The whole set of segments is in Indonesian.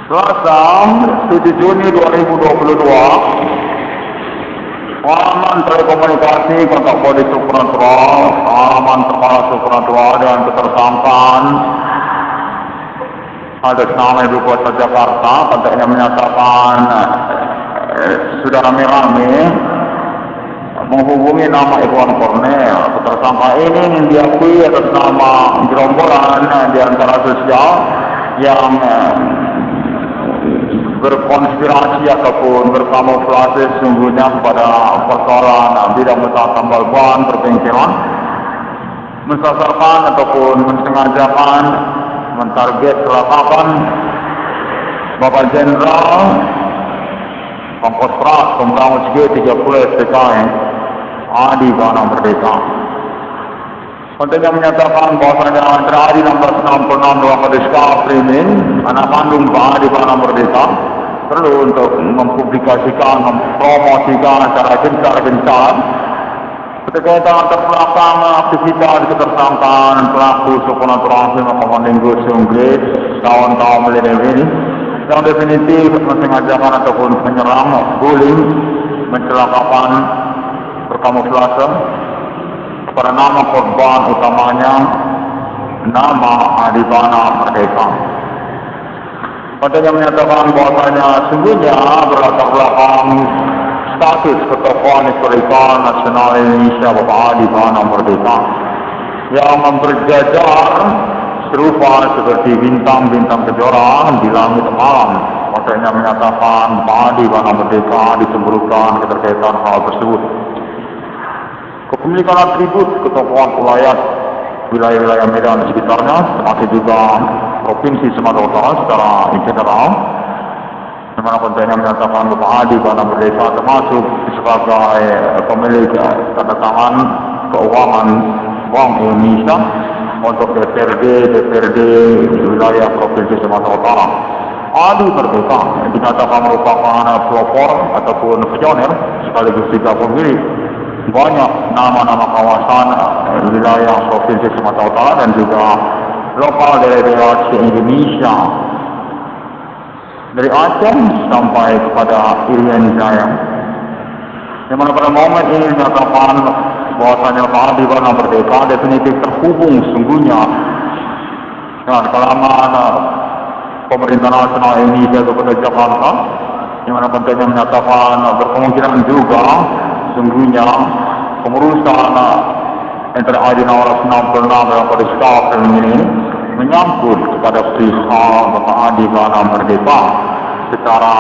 Selasa 7 Juni 2022, Pengalaman Telekomunikasi Kontak Bodi Supranatural, Pengalaman Kepala Supranatural dengan ketersangkaan atas nama Ibu Kota Jakarta, katanya menyatakan sudah rame-rame menghubungi nama Irwan Cornel. Tersangka ini ingin diakui atas nama gerombolan di antara sosial yang berkonspirasi ataupun berkamuflase sesungguhnya kepada persoalan bidang usaha tambal ban perbengkelan, mensasarkan ataupun mensengajakan mentarget kelakapan Bapak Jenderal Pangkostrat Pembangun G30 SPKM Adi Bana Merdeka. Kontennya menyatakan bahwasanya terhari 1666 dalam Merdeka Primin, anak kandung Pak Adi Bana Merdeka, perlu untuk mempublikasikan, mempromosikan secara gencar-gencar berkaitan latar belakang aktivitas ketersangkaan pelaku supernatural film Commanding Ghost Inggris tahun-tahun milenial ini yang definitif mensengajakan ataupun menyerang, bullying, mencelakakan, berkamuflase pada nama korban utamanya nama Adi Bana Merdeka. Padanya menyatakan bahwasanya sungguhnya berlatar belakang status ketokohan historikal nasional Indonesia Bapak Adi Bana Merdeka yang berjajar serupa seperti bintang-bintang kejora di langit malam. Padanya menyatakan Pak Adi Bana Merdeka disebutkan keterkaitan hal tersebut. Kepemilikan atribut ketokohan wilayah-wilayah Medan dan sekitarnya, termasuk juga Provinsi Sumatera Utara secara general, di mana kontennya menyatakan Bapak Adi Bana Merdeka termasuk sebagai pemilik tanda tangan keuangan Bank Indonesia untuk DPRD wilayah Provinsi Sumatera Utara. Adi Merdeka dinyatakan merupakan pelopor ataupun pionir sekaligus juga pemilik banyak nama-nama kawasan wilayah Provinsi Sumatera Utara dan juga lokal daerah Indonesia dari Aceh sampai kepada Irian Jaya. Yang mana pada momen ini dinyatakan bahwasanya Pak Adi Bana Merdeka definitif terhubung sungguhnya dengan kalangan pemerintah nasional Indonesia kepada Jakarta, yang mana kontennya menyatakan berkemungkinan juga sungguhnya pengurusan yang terjadi 1666 dalam Merdeka ini menyangkut kepada perihal Bapak Adi Bana Merdeka secara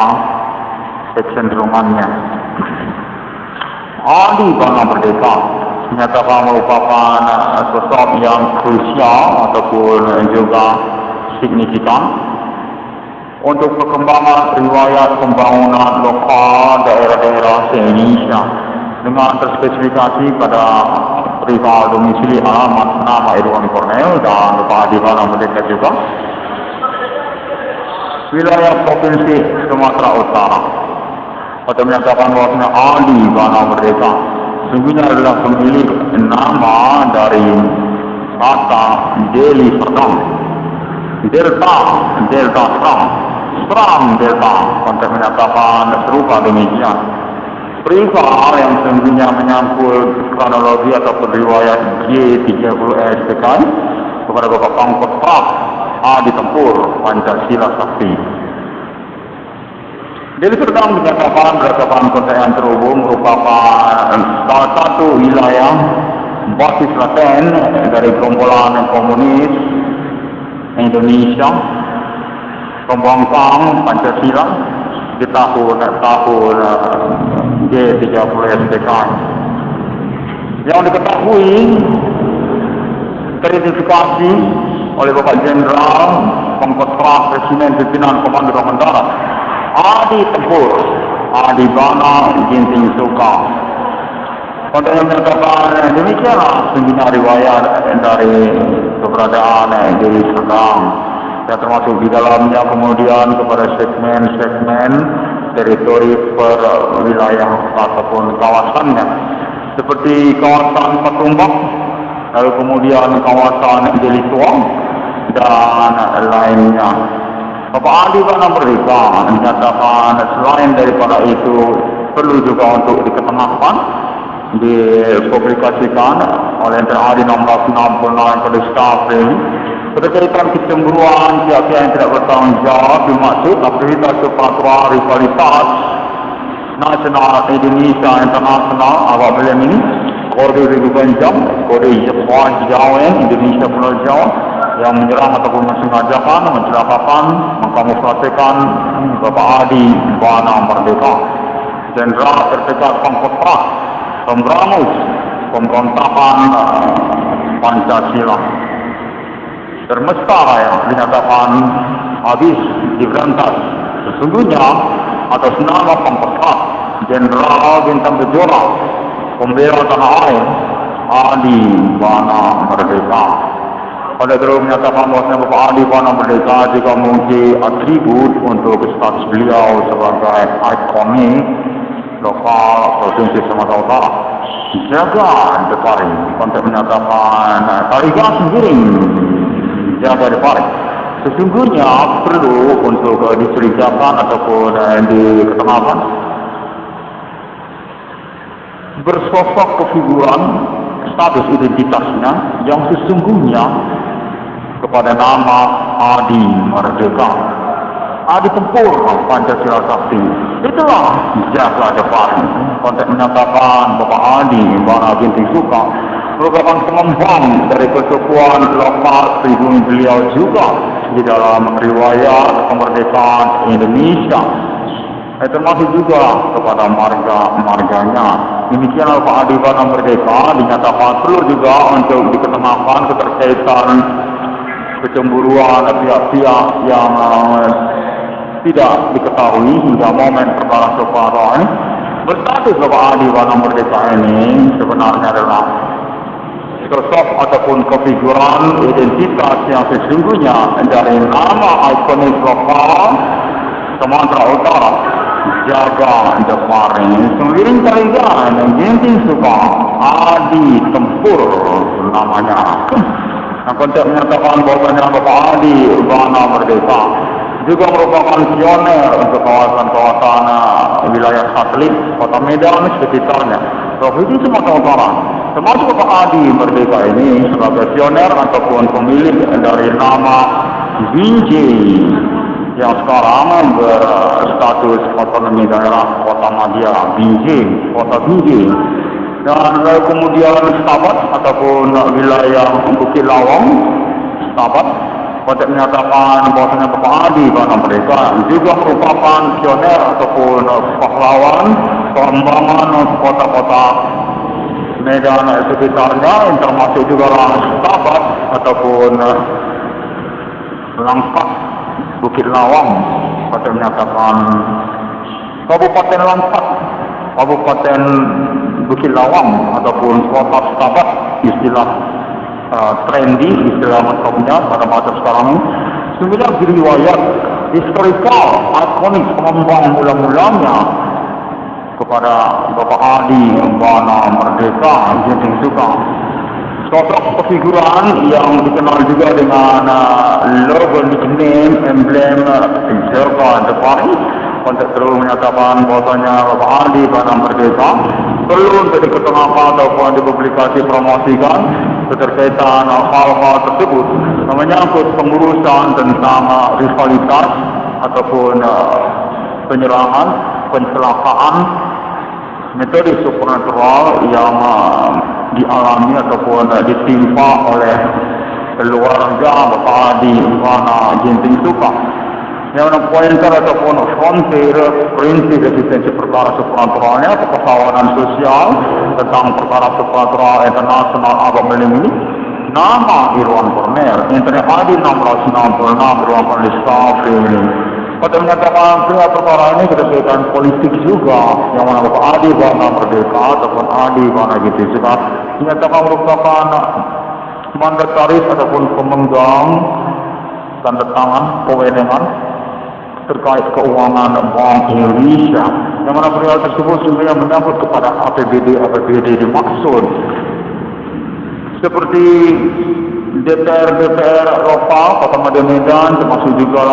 kecenderungannya. Adi Bana Merdeka menyatakan merupakan sosok yang krusial ataupun juga signifikan untuk perkembangan riwayat pembangunan lokal daerah-daerah se-Indonesia dengan terspesifikasi pada perihal domisili alamat nama Irwan Cornel dan Bapak Adi Bana Merdeka juga wilayah Provinsi Sumatera Utara. Pada menyatakan bahwasanya Adi Bana Merdeka sesungguhnya adalah pemilik nama dari kata Delhi Serang, Delta Serang Delta. Konteks menyatakan serupa demikian. Perihal yang sesungguhnya menyangkut kronologi ataupun riwayat G30 SPKM kepada Bapak Pangkostrat Adi Tempur Pancasila Sakti. Jadi sedang dinyatakan berdasarkan konteks yang terhubung merupakan salah satu wilayah basis laten dari gerombolan komunis Indonesia pembangkang Pancasila di tahun G30 SPKM yang diketahui teridentifikasi oleh Bapak Jenderal Pangkostrat Presiden Pimpinan Komando Roman Darat Adi Tempur Adi Bana Ginting Suka. Kontennya menyatakan demikianlah sejumlah riwayat dari keberadaan Delhi Serdang yang termasuk di dalamnya kemudian kepada segmen-segmen teritori per wilayah ataupun kawasannya seperti kawasan Patumbak, lalu kemudian kawasan Delhi Tuang dan lainnya. Bapak Ali Bana Merdeka menyatakan selain daripada itu perlu juga untuk diketengahkan, dipublikasikan oleh NTRI 1666 pada April berkaitan kecemburuan pihak-pihak yang tidak bertanggung jawab dimaksud aktivitas supratera rivalitas nasional Indonesia internasional awal bulan ini Kode Ribuan Jam, Kode Jepang Jawa Indonesia Pulau Jawa yang menyerang ataupun mensengajakan, mencelakakan, mengkamuflasikan Bapak Adi Bana Merdeka, Jenderal Terdekat Pangkostrat, pemberangus pemberontakan Pancasila. Termesta yang dinyatakan habis diberantas. Sesungguhnya atas nama Pangkostrat, Jenderal Bintang Kejora, pembela tanah air, Adi Bana Merdeka. Pada terus menyatakan bahwa Bapak Adi Bana Merdeka juga memiliki atribut untuk status beliau sebagai ikonik lokal Provinsi Sumatera Utara. Jaga Depari, konteks menyatakan tarikan sendiri jaga Depari. Sesungguhnya perlu untuk dicurigakan ataupun diketengahkan bersosok kefiguran status identitasnya yang sesungguhnya kepada nama Adi Merdeka, Adi Tempur Pancasila Sakti. Itulah jaga Depari. Konteks menyatakan Bapak Adi Bana Ginting Suka merupakan pengembang dari kesukuan lokal pribumi beliau juga di dalam riwayat kemerdekaan Indonesia. Termasuk juga kepada marga-marganya. Demikianlah Pak Adi Bana Merdeka dinyatakan perlu juga untuk diketengahkan keterkaitan kecemburuan pihak-pihak yang tidak diketahui hingga momen perkara Soekarno ini. Berstatus Bapak Adi Bana Merdeka ini sebenarnya adalah sosok ataupun kefiguran identitas yang sesungguhnya dari nama ikonik lokal Sumatera Utara, Jaga Depari, Sembiring Tarigan, Ginting Suka, Adi Tempur namanya. Yang konteks menyatakan bahwasanya Bapak Adi Bana Merdeka juga merupakan pioner untuk kawasan-kawasan wilayah satelit Kota Medan sekitarnya, Provinsi Sumatera Utara. Termasuk Bapak Adi Merdeka ini sebagai pioner ataupun pemilik dari nama Binjai yang sekarang berstatus otonomi daerah Kota Madia, Binjai, Kota Binjai. Dan kemudian Stabat ataupun wilayah Bukit Lawang, Stabat, konteks menyatakan bahwasanya Bapak Adi Bana Merdeka juga merupakan pioner ataupun pahlawan pengembangan kota-kota Medan sekitarnya, yang termasuk juga Stabat ataupun Langkat, Bukit Lawang, konteks menyatakan Kabupaten Langkat, Kabupaten Bukit Lawang ataupun Kota Stabat, istilah trendy, istilah metopnya pada masa sekarang ini. Sebenarnya riwayat historical, ikonik pengembang mula-mulanya kepada Bapak Adi Bana Merdeka Ginting Suka. Sosok kefiguran yang dikenal juga dengan logo, nickname, emblem Jaga Depari. Konteks terus menyatakan bahwasanya Bapak Adi Bana Merdeka perlu untuk diketengahkan ataupun dipublikasi promosikan keterkaitan hal-hal tersebut menyangkut pengurusan tentang rivalitas ataupun penyerangan, pencelakaan, metode supernatural yang dialami ataupun ditimpa oleh keluarga Bapak Adi Bana Ginting Suka. Yang mana pointer ataupun frontier prinsip eksistensi perkara supranatural kepahlawanan sosial tentang perkara supranatural internasional abad ini, nama Irwan Cornell, Internet Adi 1666 beruangkan discovery ini. Pada menyatakan perkara ini keterkaitan politik juga, yang mana Bapak Adi Bana Merdeka ataupun Adi Bana Ginting Suka dinyatakan merupakan mandataris ataupun pemegang tanda tangan kewenangan terkait keuangan Bank Indonesia, yang mana perihal tersebut sebenarnya menyangkut kepada APBD dimaksud seperti DPR lokal Kota Medan, termasuk juga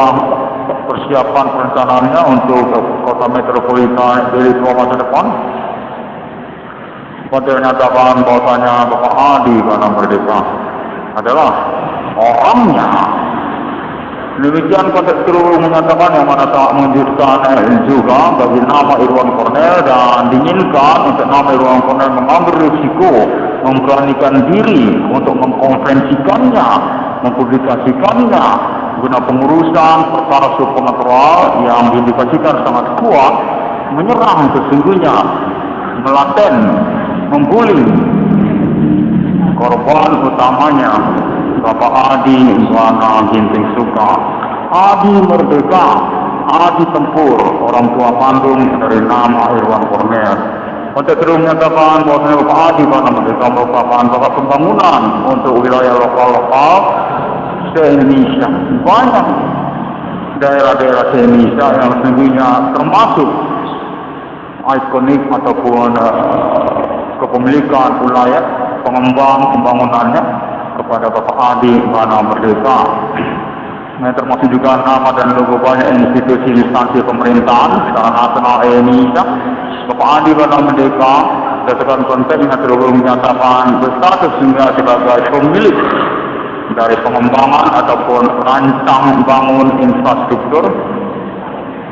persiapan perencanaannya untuk kota metropolitan dari tua masa depan. Konten menyatakan bahwasanya Bapak Adi Bana Merdeka adalah orangnya. Demikian konteks terus menyatakan yang mana tak mengejutkan juga bagi nama Irwan Cornell, dan diinginkan untuk nama Irwan Cornell mengambil risiko, memberanikan diri untuk mengkonferensikannya, mempublikasikannya guna pengurusan perkara supernatural yang diindikasikan sangat kuat menyerang sesungguhnya, melaten, membuli korban utamanya Bapak Adi Bana Ginting Suka, Adi Merdeka, Adi Tempur, orang tua kandung dari nama Irwan Cornell. Untuk terus menyatakan bahwa Bapak Adi Bana Merdeka merupakan bapak pembangunan untuk wilayah lokal-lokal se-Indonesia. Banyak daerah-daerah se-Indonesia yang sesungguhnya termasuk ikonik ataupun kepemilikan wilayah pengembang pembangunannya kepada Bapak Adi Bana Merdeka. Termasuk juga nama dan logo banyak institusi instansi pemerintahan secara nasional Indonesia. Bapak Adi Bana Merdeka berdasarkan konteksnya terus menyatakan berstatus hingga sebagai pemilik dari pengembangan ataupun rancang bangun infrastruktur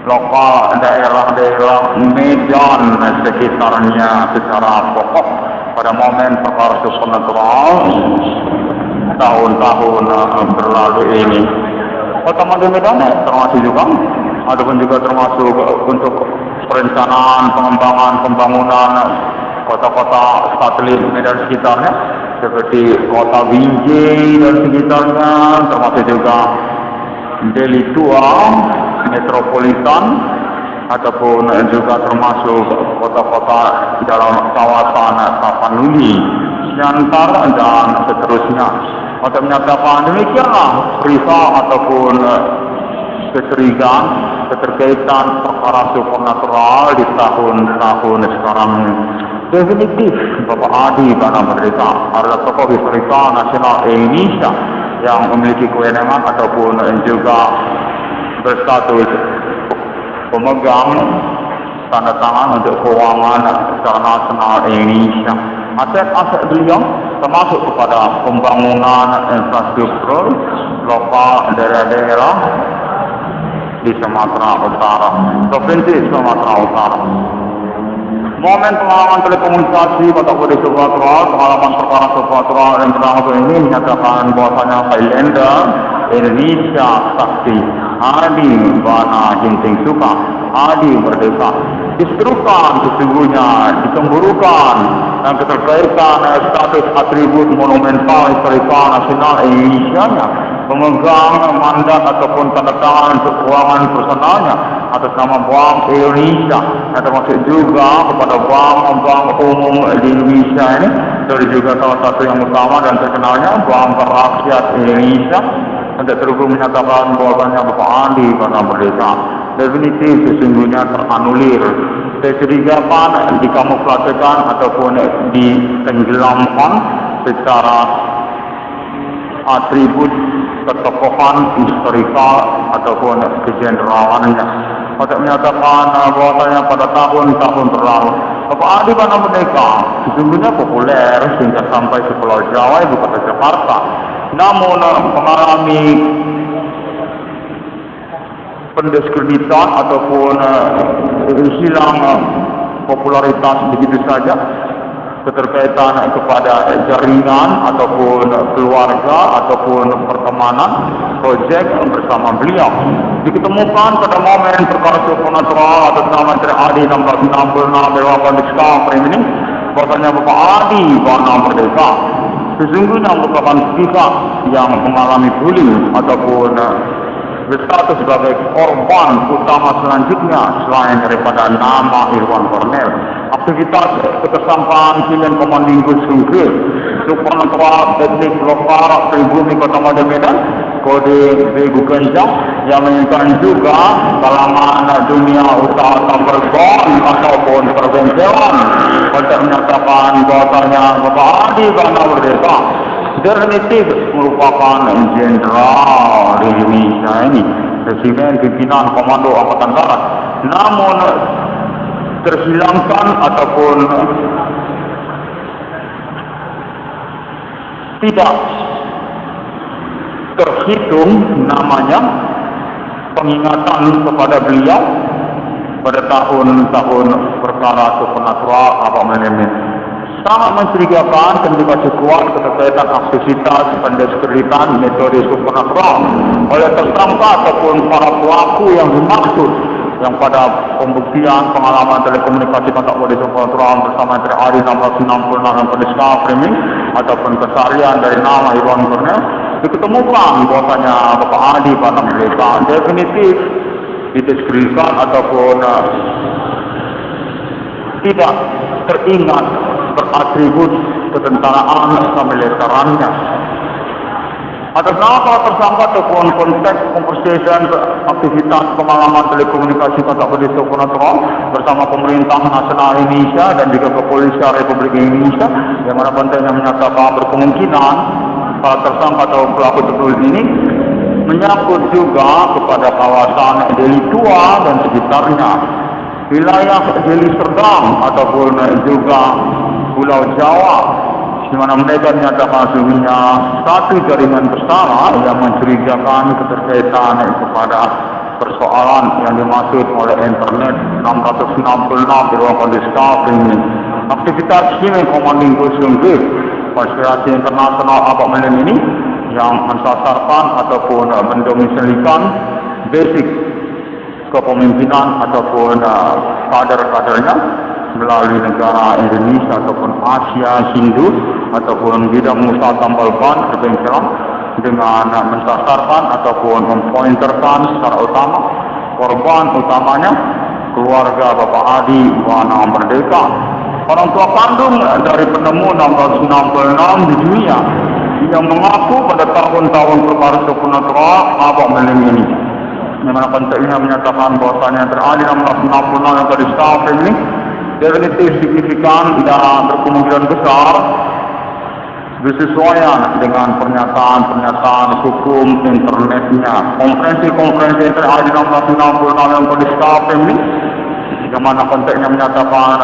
lokal daerah-daerah Medan sekitarnya secara pokok pada momen perkara supernatural tahun-tahun berlalu ini. Kota Medan termasuk juga, adapun juga termasuk untuk perencanaan pengembangan pembangunan kota-kota satelit Medan sekitarnya seperti kota Binjai dan sekitarnya, termasuk juga Deli Tua, Metropolitan, ataupun juga termasuk kota-kota dalam kawasan Tapanuli, Siantar, dan seterusnya. Untuk menyatakan demikianlah cerita ataupun kecurigaan keterkaitan perkara supernatural di tahun-tahun sekarang. Definitif Bapak Adi Bana Merdeka adalah tokoh historika nasional Indonesia yang memiliki kewenangan ataupun juga berstatus pemegang tanda tangan untuk keuangan secara nasional Indonesia. Aset-aset beliau termasuk kepada pembangunan infrastruktur lokal daerah-daerah di Sumatera Utara, Provinsi Sumatera Utara. Momen pengalaman telekomunikasi Kota Budi Sumatera, pengalaman perkara supernatural yang berlangsung ini menyatakan bahwasanya Highlander Indonesia saksi Adi Bana Ginting Suka, Adi Merdeka diserukan sesungguhnya dicemburukan dan keterkaitan status atribut monumental historikal nasional Indonesia, pemegang mandat ataupun tanda tangan untuk keuangan personalnya atas nama Bank Indonesia, yang termasuk juga kepada bank-bank umum di Indonesia ini, dan juga salah satu yang utama dan terkenalnya Bank Rakyat Indonesia. Untuk terus menyatakan bahwasanya Bapak Adi Bana Merdeka definitif sesungguhnya teranulir, kecurigaan dikamuflasekan ataupun ditenggelamkan secara atribut ketokohan historikal ataupun kejeneralannya. Untuk menyatakan bahwasanya pada tahun-tahun berlalu Bapak Adi Bana Merdeka sesungguhnya populer sehingga sampai ke Pulau Jawa, ibu kota Jakarta, namun mengalami pendiskreditan ataupun hilang popularitas begitu saja keterkaitan kepada jaringan ataupun keluarga ataupun pertemanan proyek bersama beliau. Diketemukan pada momen perkara supernatural atas nama Menteri Adi 1666 Dewan Diskam ini bahwasanya Bapak Adi Bana Merdeka sesungguhnya merupakan pihak yang mengalami bullying ataupun berstatus sebagai korban utama selanjutnya selain daripada nama Irwan Cornell. Aktivitas ketersampaan Pilihan Komandinggus Sungkil, supernatural teknik lokal pribumi Kota Medan, kode Begu Genjang yang menginginkan juga kalangan dunia usaha tambergon ataupun perbencelan untuk menyatakan bahwasanya Bapak Adi Bana Merdeka definitif merupakan jenderal di Indonesia ini, resimen pimpinan Komando Angkatan Darat. Namun terhilangkan ataupun tidak terhitung namanya pengingatan kepada beliau pada tahun-tahun perkara supernatural apa manajemen. Sangat mencurigakan dan juga kuat keterkaitan aktivitas pendeskripsian metode supernatural oleh tersangka ataupun para pelaku yang dimaksud, yang pada pembuktian pengalaman telekomunikasi kontak bodi supernatural bersama dari hari 1666 yang penista framing ataupun kesarian dari nama Irwan Cornell diketemukan bahwasanya Bapak Adi pada mereka definitif dideskripsikan ataupun tidak teringat beratribut ketentaraan kemiliterannya. Atas nama tersangka ataupun konteks conversation aktivitas pengalaman telekomunikasi kontak bodi supernatural bersama pemerintah nasional Indonesia dan juga kepolisian Republik Indonesia, yang mana pentingnya menyatakan berkemungkinan para tersangka atau pelaku tersebut ini menyangkut juga kepada kawasan Deli Tua dan sekitarnya, wilayah Deli Serdang ataupun juga Pulau Jawa, di mana mereka menyatakan sesungguhnya satu jaringan besar yang mencurigakan keterkaitan kepada persoalan yang dimaksud oleh internet 666 di ruang kondisi ini. Aktivitas Human Commanding Ghost Group konspirasi internasional apa ini yang mensasarkan ataupun mendomisilikan basic kepemimpinan ataupun kader-kadernya melalui negara Indonesia ataupun Asia Hindu ataupun bidang Nusa Tambal Ban Kebencelan dengan mensasarkan ataupun mempointerkan secara utama korban utamanya keluarga Bapak Adi Wana Merdeka, orang tua kandung dari penemu 666 di dunia yang mengaku pada tahun-tahun perkara supernatural Abah Meling ini, yang mana pentingnya menyatakan bahwasanya terjadi 666 yang tadi staffing ini definitif signifikan dan berkemungkinan besar bersesuaian dengan pernyataan-pernyataan hukum internetnya. Konferensi-konferensi yang terjadi 666 yang tadi staffing ini, yang mana konteksnya menyatakan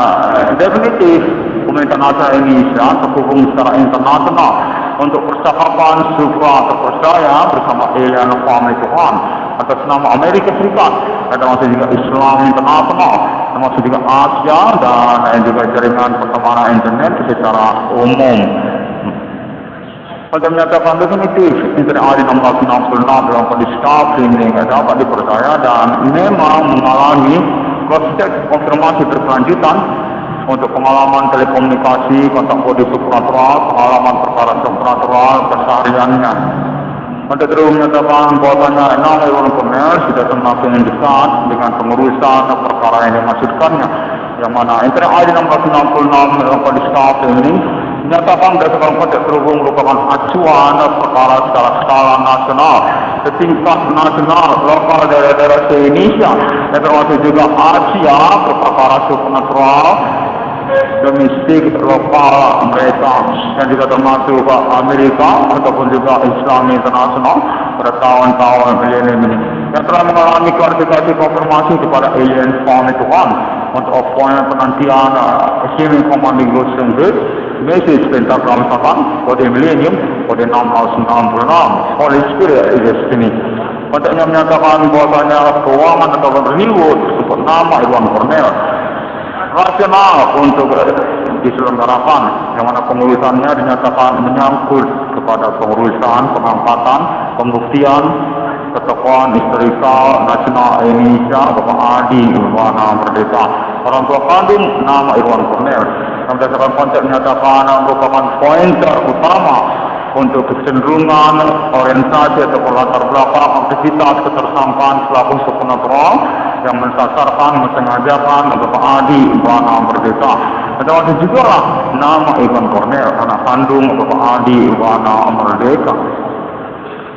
definitif pemerintah nasional Indonesia terhubung secara internasional untuk percakapan supra terpercaya bersama alien family Tuhan atas nama Amerika Serikat, termasuk juga Islam internasional, termasuk juga Asia dan juga jaringan pertemanan internet secara umum. Pada menyatakan definitif internet hari 666 dalam kondisi ini dapat dipercaya dan memang mengalami proses konfirmasi berkelanjutan untuk pengalaman telekomunikasi, kontak bodi supernatural, pengalaman perkara supernatural, kesehariannya. Untuk terus menyatakan bahwasanya nama Irwan Cornell sudah semakin dekat dengan pengurusan perkara yang dimaksudkannya, yang mana internet ID 666 dalam kondisi ini menyatakan berdasarkan konteks terhubung merupakan acuan perkara secara skala nasional, setingkat nasional, lokal daerah-daerah se-Indonesia, dan termasuk juga Asia, perkara supernatural, domestik lokal mereka, yang juga termasuk Amerika ataupun juga Islam internasional pada tahun-tahun milenium ini, yang telah mengalami klarifikasi konfirmasi kepada alien family Tuhan untuk appointment penantian Human Commanding Ghost Group message pentagram Satan kode milenium kode 666 Holy Spirit is destiny. Kontaknya menyatakan bahwasanya keuangan atau reward untuk nama Irwan Cornell rasional untuk diselenggarakan, yang mana pengurusannya dinyatakan menyangkut kepada pengurusan pengangkatan, pembuktian ketokohan historikal nasional Indonesia Bapak Adi Wana Merdeka, orang tua kandung nama Irwan Cornell, yang berdasarkan konteks menyatakan merupakan pointer utama untuk kecenderungan orientasi atau latar belakang aktivitas ketersangkaan pelaku supernatural yang mensasarkan, mensengajakan Bapak Adi Wana Merdeka. Ada juga lah nama Irwan Cornell, anak kandung Bapak Adi Wana Merdeka.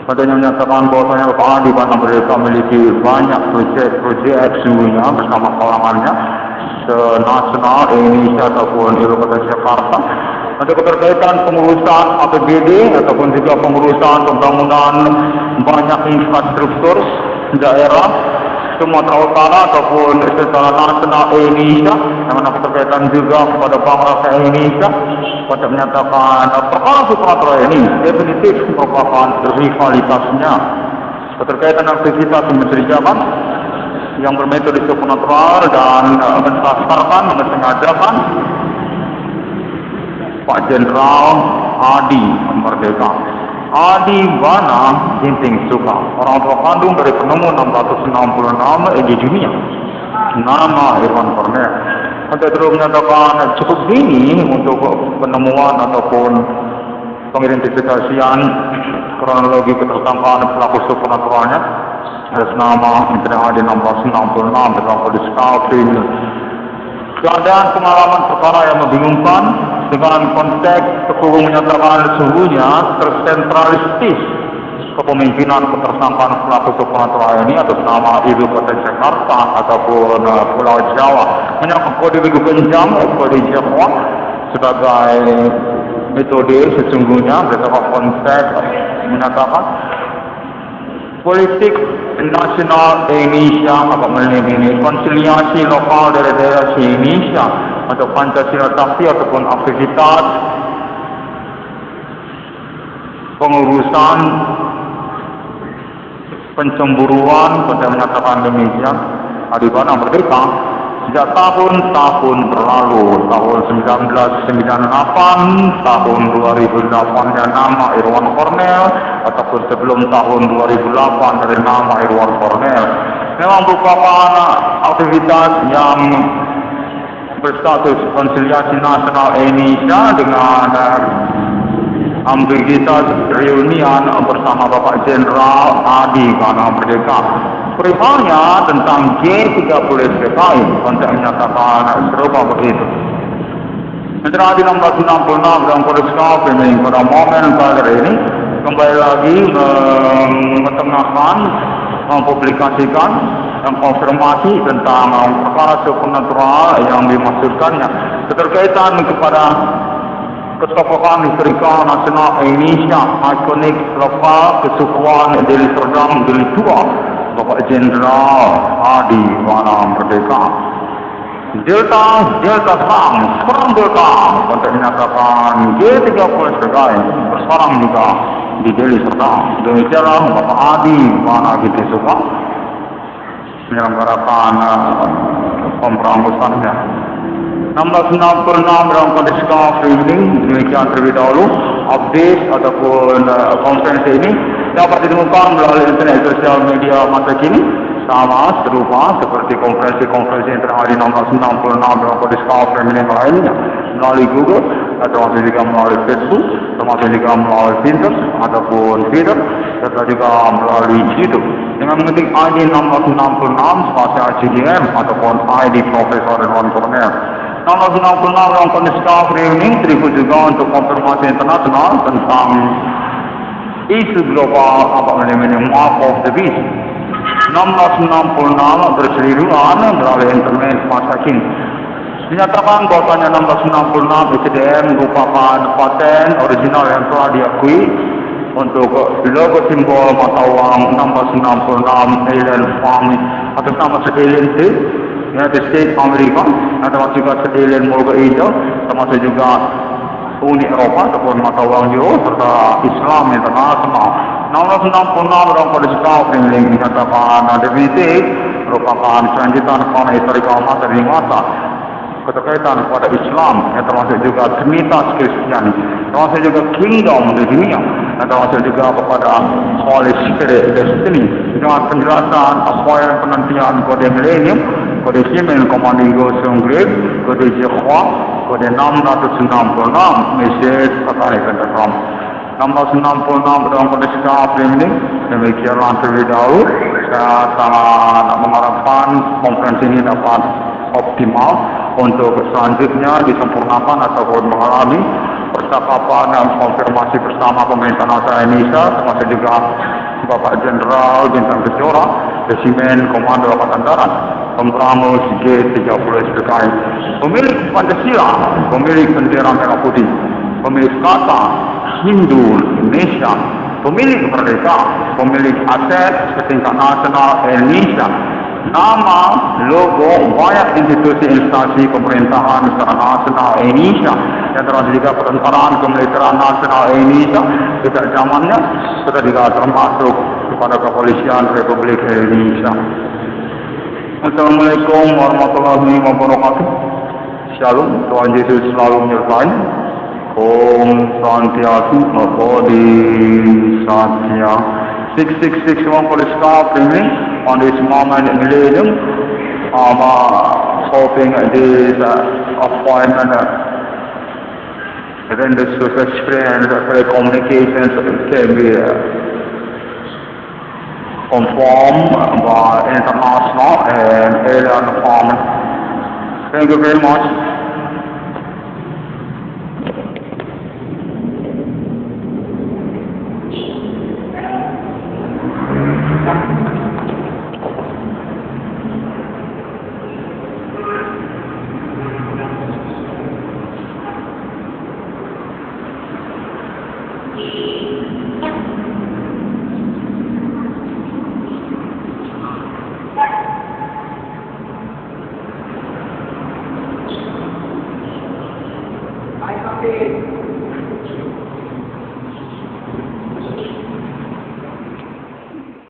Padanya menyatakan bahwasanya Bapak Adi Wana Merdeka memiliki banyak proyek sesungguhnya bersama kalangannya senasional Indonesia ataupun Ibu Kota Jakarta. Ada keterkaitan pengurusan APBD ataupun juga pengurusan pembangunan banyak infrastruktur daerah Sumatera Utara ataupun secara nasional Indonesia, yang mana berkaitan juga kepada bangsa Indonesia, pada menyatakan perkara supernatural ini definitif merupakan rivalitasnya berkaitan aktivitas mencurigakan yang bermetode supernatural dan mensasarkan, mensengajakan Pak Jenderal Adi Merdeka. Adi Wana Ginting Suka, orang tua kandung dari penemu 666 di dunia, nama Irwan Cornell. Ada terus menyatakan cukup dini untuk penemuan ataupun pengidentifikasian kronologi ketersangkaan pelaku supernaturalnya atas nama Jenderal Adi 666 dalam kode Scalping. Keadaan pengalaman perkara yang membingungkan dengan konteks terhubung menyatakan sesungguhnya tersentralistis kepemimpinan ketersangkaan pelaku supernatural ini atas nama Ibu Kota Jakarta ataupun Pulau Jawa, menyangkut kode Wigu Genjang, kode Jawa sebagai metode sesungguhnya berdasarkan konteks menyatakan politik nasional Indonesia apabila ini konsiliasi lokal dari daerah Indonesia atau Pancasila Sakti ataupun aktivitas pengurusan pencemburuan pada menyatakan demikian Adibana Merdeka sejak tahun-tahun berlalu, tahun 1998, tahun 2008 dan nama Irwan Cornell, ataupun sebelum tahun 2008 dari nama Irwan Cornell, memang merupakan aktivitas yang berstatus konsiliasi nasional Indonesia dengan ambiguitas reunian bersama Bapak Jenderal Adi Wana Merdeka. Perihalnya tentang G30 SPKI untuk menyatakan serupa begitu. Jenderal Adi 666 dalam kode Scalping pada momen kali ini kembali lagi mengetengahkan, mempublikasikan dan konfirmasi tentang perkara supernatural yang dimaksudkannya keterkaitan kepada ketokohan historikal nasional Indonesia, ikonik lokal kesukuan Deli Serdang, Deli Tua, Bapak Jenderal Adi Wana Merdeka. Delta Sang, Serang Delta, untuk menyatakan G30 SPKI bersarang juga di Deli Serdang. Demikianlah Bapak Adi Wana Ginting Suka menyelenggarakan pemberangusannya. 1666 dalam kode Scalping demikian terlebih dahulu. Update ataupun konferensi ini dapat ditemukan melalui internet sosial media masa kini sama serupa seperti konferensi yang terjadi 1666 dalam kode Scalping yang lainnya melalui Google atau juga melalui Facebook, termasuk juga melalui Pinterest ataupun Twitter, serta juga melalui YouTube dengan mengetik ID 1666 spasi CDM ataupun ID Profesor Irwan Cornell. 1666 dalam kode Scalping ini terikut juga untuk konfirmasi internasional tentang isu global apabila Mark of the Beast. 1666 berseliruan melalui internet masa kini. Dinyatakan bahwasanya 1666 SDM merupakan paten original yang telah diakui untuk logo simbol mata uang 1666 Alien Farming atas nama Alien State, United States Amerika, termasuk juga Alien Morga Hijau, termasuk juga Uni Eropa ataupun mata uang Euro serta Islam internasional. 1666 dalam kode Scalping dinyatakan definitif merupakan kelanjutan fauna historikal masa demi masa keterkaitan kepada Islam, yang termasuk juga Trinitas Kristiani, termasuk juga Kingdom di dunia, dan termasuk juga kepada Holy Spirit Destiny dengan penjelasan apa yang penantian kode milenium, kode Simen Commanding Ghost Grade, kode Jehovah, kode 666 Message Satanic Pentagram. 1666 dalam kode Scalping ini demikianlah terlebih dahulu. Saya sangat mengharapkan konferensi ini dapat optimal untuk selanjutnya disempurnakan ataupun mengalami percakapan dan konfirmasi bersama pemerintah nasional Indonesia, termasuk juga Bapak Jenderal Bintang Kejora, Resimen Komando Angkatan Darat, Pemberangus G30 SPKI, pemilik Pancasila, pemilik bendera merah putih, pemilik kata Hindu Indonesia, pemilik kemerdekaan, pemilik aset setingkat nasional Indonesia. Nama, logo, banyak institusi instansi pemerintahan secara nasional Indonesia yang termasuk juga Perencanaan Kemiliteran Nasional Indonesia sejak zamannya sudah juga termasuk kepada Kepolisian Republik Indonesia. Assalamualaikum warahmatullahi wabarakatuh. Shalom, Tuhan Yesus selalu menyertai. Om Swastiastu, Namo Buddhaya. 6661 for the star premium on this moment in millennium. I'm hoping this appointment when the experience communications can be conformed by international and alien form. Thank you very much. I